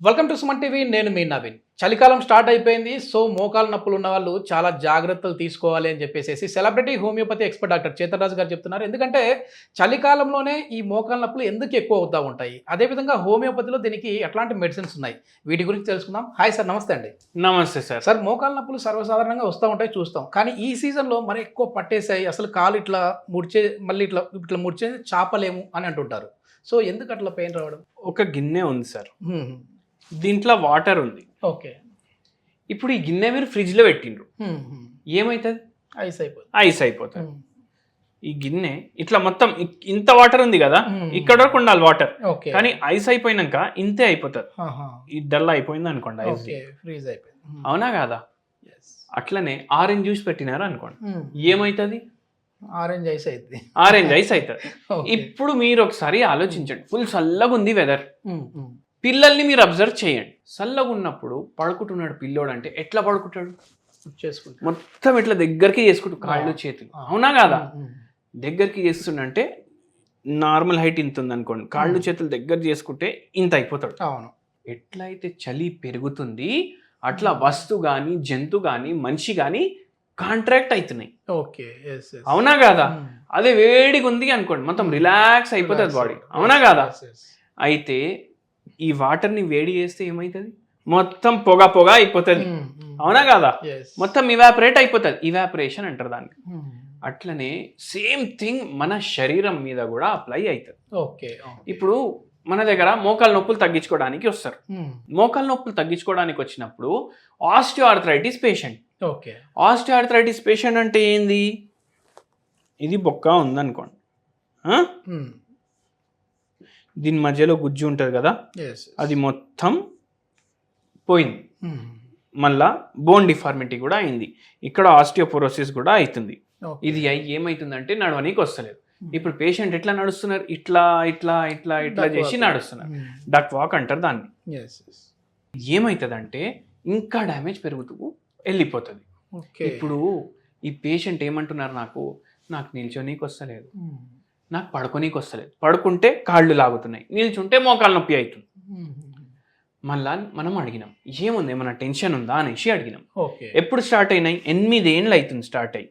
Welcome to Suman TV. నేను మీ నవీన్. చలికాలం start అయిపోయింది. సో మోకాలు నొప్పులు ఉన్న వాళ్ళు చాలా జాగ్రత్తలు తీసుకోవాలి అని చెప్పేసి celebrity homeopathy expert doctor Chetan Raju garu చెప్తున్నారు. ఎందుకంటే చలికాలంలోనే ఈ మోకాలు నొప్పులు ఎందుకు ఎక్కువ అవుతూ ఉంటాయి, అదేవిధంగా హోమియోపతిలో దీనికి ఎట్లాంటి మెడిసిన్స్ ఉన్నాయి, వీటి గురించి తెలుసుకుందాం. హాయ్ సార్, నమస్తే అండి. నమస్తే సార్. సార్, మోకాలు నొప్పులు సర్వసాధారణంగా వస్తూ ఉంటాయి, చూస్తాం. కానీ ఈ సీజన్లో మరి ఎక్కువ పట్టేసాయి, అసలు కాలు ఇట్లా ముడిచే మళ్ళీ ఇట్లా ఇట్లా ముడిచే చాపలేము అని అంటుంటారు. సో ఎందుకు అట్లా పెయిన్ రావడం? ఒక గిన్నె ఉంది సార్, దీంట్లో వాటర్ ఉంది. ఓకే. ఇప్పుడు ఈ గిన్నె మీరు ఫ్రిడ్జ్లో పెట్టిండ్రు, ఏమవుతుంది? ఐస్ అయిపోతుంది. ఈ గిన్నె ఇట్లా మొత్తం ఇంత వాటర్ ఉంది కదా, ఇక్కడ వరకు ఉండాలి వాటర్, కానీ ఐస్ అయిపోయినాక ఇంతే అయిపోతుంది. ఈ డల్ అయిపోయింది అనుకోండి, ఐస్ ఫ్రీజ్ అయిపోయింది. అవునా కాదా? అట్లనే ఆరెంజ్ జ్యూస్ పెట్టినారు అనుకోండి, ఏమవుతుంది? ఆరెంజ్ ఐస్ అవుతుంది. ఆరెంజ్ ఐస్ అవుతుంది. ఇప్పుడు మీరు ఒకసారి ఆలోచించండి, ఫుల్ చల్లగా ఉంది వెదర్, పిల్లల్ని మీరు అబ్జర్వ్ చేయండి. చల్లగా ఉన్నప్పుడు పడుకుంటున్నాడు పిల్లోడు అంటే ఎట్లా పడుకుంటాడు? మొత్తం ఇట్లా దగ్గరికి చేసుకుంటూ కాళ్ళు చేతులు, అవునా కాదా? దగ్గరికి చేస్తుండంటే నార్మల్ హైట్ ఇంత ఉంది అనుకోండి, కాళ్ళు చేతులు దగ్గర చేసుకుంటే ఇంత అయిపోతాడు. అవును. ఎట్లయితే చలి పెరుగుతుంది అట్లా వస్తువు కానీ జంతు కానీ మనిషి కానీ కాంట్రాక్ట్ అవుతున్నాయి. ఓకే, అవునా కాదా? అదే వేడిగా ఉంది అనుకోండి, మొత్తం రిలాక్స్ అయిపోతుంది బాడీ, అవునా కాదా? అయితే ఈ వాటర్ని వేడి చేస్తే ఏమవుతుంది? మొత్తం పొగ పొగ అయిపోతుంది, అవునా కాదా? మొత్తం ఇవాపరేట్ అయిపోతుంది, ఇవాపరేషన్ అంటారు దాన్ని. అట్లనే సేమ్ థింగ్ మన శరీరం మీద కూడా అప్లై అవుతుంది. ఓకే. ఇప్పుడు మన దగ్గర మోకాలు నొప్పులు తగ్గించుకోవడానికి వస్తారు. మోకాలు నొప్పులు తగ్గించుకోవడానికి వచ్చినప్పుడు osteoarthritis patient. Okay. Osteoarthritis patient అంటే ఏంది? ఇది బొక్క ఉందనుకోండి, దీని మధ్యలో గుజ్జు ఉంటుంది కదా, అది మొత్తం పోయింది, మళ్ళా బోన్ డిఫార్మిటీ కూడా అయింది, ఇక్కడ ఆస్టియోపోరోసిస్ కూడా అవుతుంది. ఇది ఏమవుతుందంటే నడవనీకి వస్తలేదు. ఇప్పుడు పేషెంట్ ఎట్లా నడుస్తున్నారు? ఇట్లా ఇట్లా ఇట్లా ఇట్లా చేసి నడుస్తున్నారు, డక్ వాక్ అంటారు దాన్ని. ఏమవుతుందంటే ఇంకా డ్యామేజ్ పెరుగుతూ వెళ్ళిపోతుంది. ఇప్పుడు ఈ పేషెంట్ ఏమంటున్నారు, నాకు నిల్చోనీకి వస్తలేదు, నాకు పడుకోనీకి వస్తలేదు, పడుకుంటే కాళ్ళు లాగుతున్నాయి, నిల్చుంటే మోకాలు నొప్పి అవుతుంది. మళ్ళా మనం అడిగినాం, ఏముంది, ఏమన్నా టెన్షన్ ఉందా అనేసి అడిగినాం. ఎప్పుడు స్టార్ట్ అయినాయి? 8 ఏళ్ళు అవుతుంది స్టార్ట్ అయ్యి,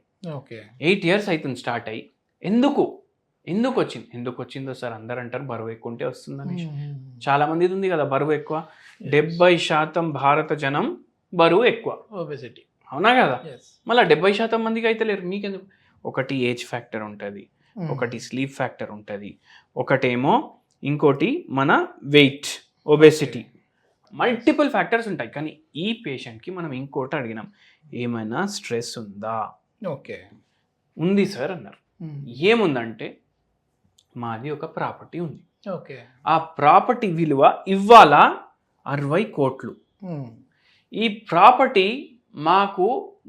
8 years అవుతుంది స్టార్ట్ అయ్యి. ఎందుకు వచ్చిందో సార్ అందరు అంటారు బరువు ఎక్కువ ఉంటే వస్తుందని. చాలా మంది ఉంది కదా బరువు ఎక్కువ, 70% భారత జనం బరువు ఎక్కువ, ఒబెసిటీ, అవునా కదా? మళ్ళీ 70% మందికి అయితే లేరు. మీకెందుకు? ఒకటి ఏజ్ ఫ్యాక్టర్ ఉంటుంది, ఒకటి స్లీప్ ఫ్యాక్టర్ ఉంటుంది, ఒకటేమో ఇంకోటి మన వెయిట్ ఒబెసిటీ, మల్టిపుల్ ఫ్యాక్టర్స్ ఉంటాయి. కానీ ఈ పేషెంట్కి మనం ఇంకోటి అడిగినాం, ఏమైనా స్ట్రెస్ ఉందా? ఓకే, ఉంది సార్ అన్నారు. ఏముందంటే మాది ఒక ప్రాపర్టీ ఉంది, ఓకే, ఆ ప్రాపర్టీ విలువ ఇవాళ 60 కోట్లు. ఈ ప్రాపర్టీ మాకు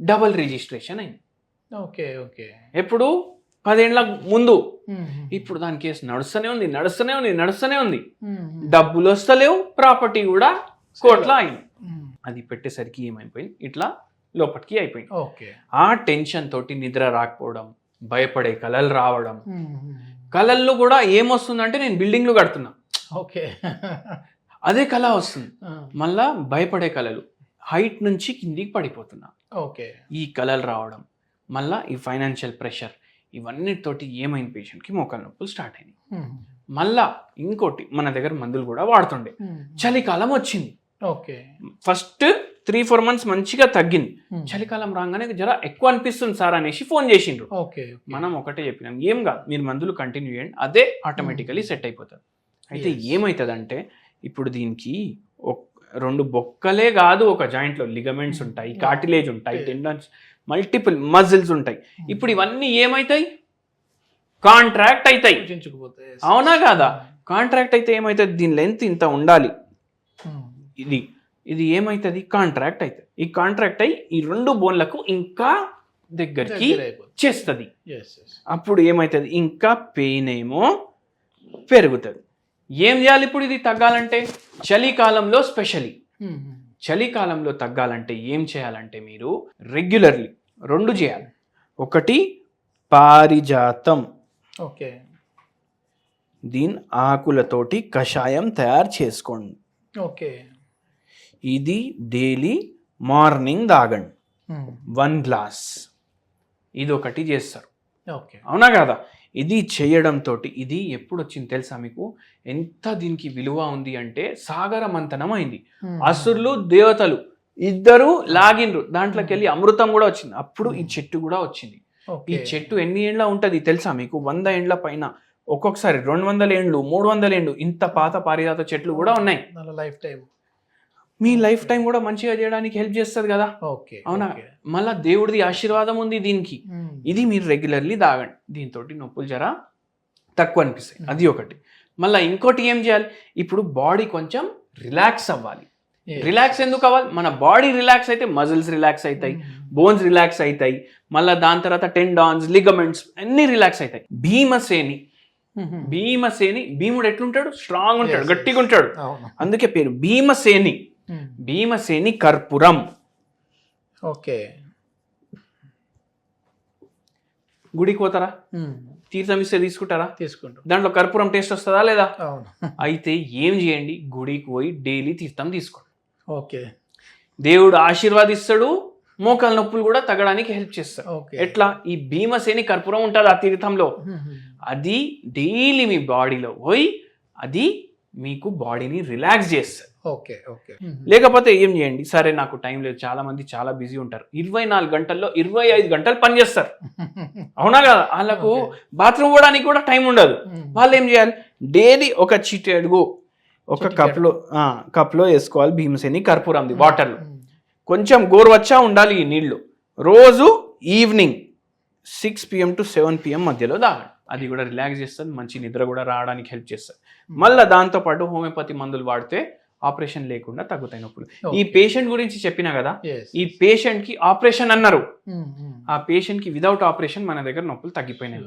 డబుల్ రిజిస్ట్రేషన్ అయింది. ఓకే. ఓకే. ఎప్పుడు? 10 ఏళ్ల ముందు. ఇప్పుడు దాని కేసు నడుస్తూనే ఉంది, డబ్బులు వస్తలేవు, ప్రాపర్టీ కూడా కోట్ల అయింది. అది పెట్టేసరికి ఏమైపోయింది, ఇట్లా లోపలికి అయిపోయింది. ఆ టెన్షన్ తోటి నిద్ర రాకపోవడం, భయపడే కలలు రావడం, కలల్లో కూడా ఏమొస్తుందంటే నేను బిల్డింగ్లు కడుతున్నా, ఓకే, అదే కళ వస్తుంది. మళ్ళా భయపడే కలలు, హైట్ నుంచి కిందికి పడిపోతున్నా, ఓకే, ఈ కలలు రావడం, మళ్ళా ఈ ఫైనాన్షియల్ ప్రెషర్, ఇవన్నిటితోటి ఏమైంది పేషెంట్కి మోకాలు నొప్పులు స్టార్ట్ అయినాయి. మళ్ళా ఇంకోటి, మన దగ్గర మందులు కూడా వాడుతుండే, చలికాలం వచ్చింది. ఓకే. ఫస్ట్ 3-4 months మంచిగా తగ్గింది, చలికాలం రాగానే జర ఎక్కువ అనిపిస్తుంది సార్ అనేసి ఫోన్ చేసిండ్రు. మనం ఒకటే చెప్పినాం, ఏం కాదు, మీరు మందులు కంటిన్యూ చేయండి, అదే ఆటోమేటికలీ సెట్ అయిపోతుంది. అయితే ఏమవుతుందంటే ఇప్పుడు దీనికి 2 బొక్కలే కాదు, ఒక జాయింట్లో లిగమెంట్స్ ఉంటాయి, కార్టిలేజ్ ఉంటాయి, టెండన్స్, మల్టిపుల్ మజిల్స్ ఉంటాయి. ఇప్పుడు ఇవన్నీ ఏమవుతాయి? కాంట్రాక్ట్ అవుతాయి, అవునా కాదా? కాంట్రాక్ట్ అయితే ఏమవుతుంది? దీని లెంత్ ఇంత ఉండాలి, ఇది ఏమవుతుంది? కాంట్రాక్ట్ అవుతుంది. ఈ కాంట్రాక్ట్ అయ్యి ఈ 2 బోన్లకు ఇంకా దగ్గరికి చేస్తుంది. అప్పుడు ఏమవుతుంది? ఇంకా పెయిన్ ఏమో పెరుగుతుంది. ఏం చేయాలి ఇప్పుడు ఇది తగ్గాలంటే? చలికాలంలో చలికాలంలో తగ్గాలంటే ఏం చేయాలంటే మీరు రెగ్యులర్లీ 2 చేయాలి. ఒకటి పారిజాతం, ఓకే, దీని ఆకులతోటి కషాయం తయారు చేసుకోండి. ఓకే, ఇది డైలీ మార్నింగ్ తాగండి 1 గ్లాస్, ఇది ఒకటి చేస్తారు. ఓకే. అవునా కదా? ఇది చేయడంతో ఇది ఎప్పుడు వచ్చింది తెలుసా మీకు? ఎంత దీనికి విలువ ఉంది అంటే సాగర మంథనం అయింది. అసురులు దేవతలు ఇద్దరు లాగిన్రు, దాంట్లోకి వెళ్ళి అమృతం కూడా వచ్చింది. అప్పుడు ఈ చెట్టు కూడా వచ్చింది. ఈ చెట్టు ఎన్ని ఏండ్ల ఉంటది తెలుసా మీకు? 100 ఏండ్ల పైన, ఒక్కొక్కసారి 200 ఏండ్లు, 300 ఏండ్లు, ఇంత పాత పారిజాత చెట్లు కూడా ఉన్నాయి. లైఫ్ టైం, మీ లైఫ్ టైం కూడా మంచిగా చేయడానికి హెల్ప్ చేస్తుంది కదా. ఓకే. అవునా? మళ్ళా దేవుడిది ఆశీర్వాదం ఉంది దీనికి. ఇది మీరు రెగ్యులర్లీ తాగండి, దీంతో నొప్పులు జర తక్కువ అనిపిస్తాయి. అది ఒకటి. మళ్ళీ ఇంకోటి ఏం చేయాలి, ఇప్పుడు బాడీ కొంచెం రిలాక్స్ అవ్వాలి. రిలాక్స్ ఎందుకు అవ్వాలి? మన బాడీ రిలాక్స్ అయితే మజిల్స్ రిలాక్స్ అవుతాయి, బోన్స్ రిలాక్స్ అవుతాయి, మళ్ళీ దాని తర్వాత టెండాన్స్, లిగమెంట్స్ అన్ని రిలాక్స్ అవుతాయి. భీమసేని, భీముడు ఎట్లుంటాడు? స్ట్రాంగ్ ఉంటాడు, గట్టిగా ఉంటాడు, అందుకే పేరు భీమసేని. భీమసేని కర్పూరం. ఓకే. గుడికి పోతారా? తీర్థం ఇస్తే తీసుకుంటారా? తీసుకుంటారు. దాంట్లో కర్పూరం టేస్ట్ వస్తుందా లేదా? అవును. అయితే ఏం చేయండి, గుడికి పోయి డైలీ తీర్థం తీసుకోండి. ఓకే. దేవుడు ఆశీర్వాదిస్తాడు, మోకాల నొప్పులు కూడా తగ్గడానికి హెల్ప్ చేస్తాడు. ఎట్లా? ఈ భీమసేని కర్పూరం ఉంటుంది ఆ తీర్థంలో, అది డైలీ మీ బాడీలో పోయి అది మీకు బాడీని రిలాక్స్ చేస్తుంది. ఓకే. ఓకే. లేకపోతే ఏం చేయండి, సరే నాకు టైం లేదు, చాలా మంది చాలా బిజీ ఉంటారు, 24 గంటల్లో 25 గంటలు పని చేస్తారు. అవునా కదా? వాళ్ళకు బాత్రూమ్ పోవడానికి కూడా టైం ఉండదు. వాళ్ళు ఏం చేయాలి, డైలీ ఒక చిటికెడు ఒక కప్లో వేసుకోవాలి భీమసేని కర్పూరంది వాటర్లో. కొంచెం గోరువచ్చా ఉండాలి ఈ నీళ్లు. రోజు ఈవినింగ్ 6 PM to 7 PM మధ్యలో తాగండి. అది కూడా రిలాక్స్ చేస్తుంది, మంచి నిద్ర కూడా రావడానికి హెల్ప్ చేస్తుంది. మళ్ళీ దాంతోపాటు హోమియోపతి మందులు వాడితే ఆపరేషన్ లేకుండా తగ్గుతాయి నొప్పులు. ఈ పేషెంట్ గురించి చెప్పినా కదా, ఈ పేషెంట్ కి ఆపరేషన్ అన్నారు, ఆ పేషెంట్ కి వితౌట్ ఆపరేషన్ మన దగ్గర నొప్పులు తగ్గిపోయినాయి.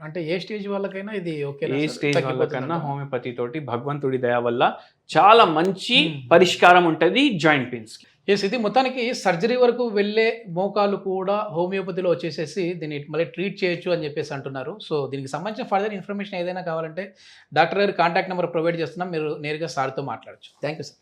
అంటే ఏ స్టేజ్ వాళ్ళకైనా ఇది ఓకే, ఏ స్టేజ్ వాళ్ళకన్నా హోమియోపతి తోటి భగవంతుడి దయ వల్ల చాలా మంచి పరిష్కారం ఉంటుంది జాయింట్ పెయిన్స్ కి. ఇది మొత్తానికి సర్జరీ వరకు వెళ్ళే మోకాలు కూడా హోమియోపతిలో వచ్చేసేసి దీన్ని మళ్ళీ ట్రీట్ చేయొచ్చు అని చెప్పేసి అంటున్నారు. సో దీనికి సంబంధించిన ఫర్దర్ ఇన్ఫర్మేషన్ ఏదైనా కావాలంటే డాక్టర్ గారి కాంటాక్ట్ నెంబర్ ప్రొవైడ్ చేస్తున్నాం, మీరు నేరుగా సార్తో మాట్లాడచ్చు. Thank you sir.